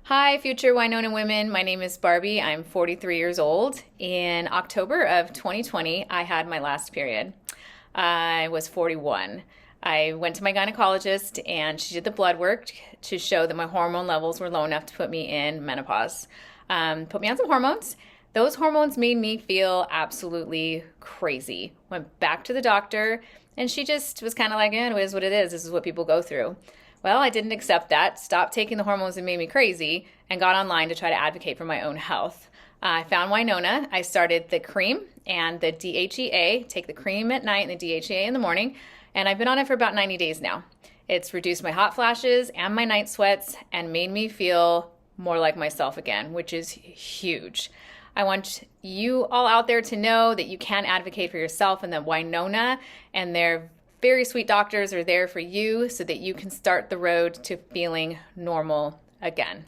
Hi, future Winona women. My name is Barbi. I'm 43 years old. In October of 2020, I had my last period. I was 41. I went to my gynecologist and she did the blood work to show that my hormone levels were low enough to put me in menopause. Put me on some hormones. Those hormones made me feel absolutely crazy. Went back to the doctor and she just was kind of like, it is what it is. This is what people go through. Well, I didn't accept that, stopped taking the hormones that made me crazy, and got online to try to advocate for my own health. I found Winona. I started the cream and the DHEA, take the cream at night and the DHEA in the morning, and I've been on it for about 90 days now. It's reduced my hot flashes and my night sweats and made me feel more like myself again, which is huge. I want you all out there to know that you can advocate for yourself and that Winona and their very sweet doctors are there for you so that you can start the road to feeling normal again.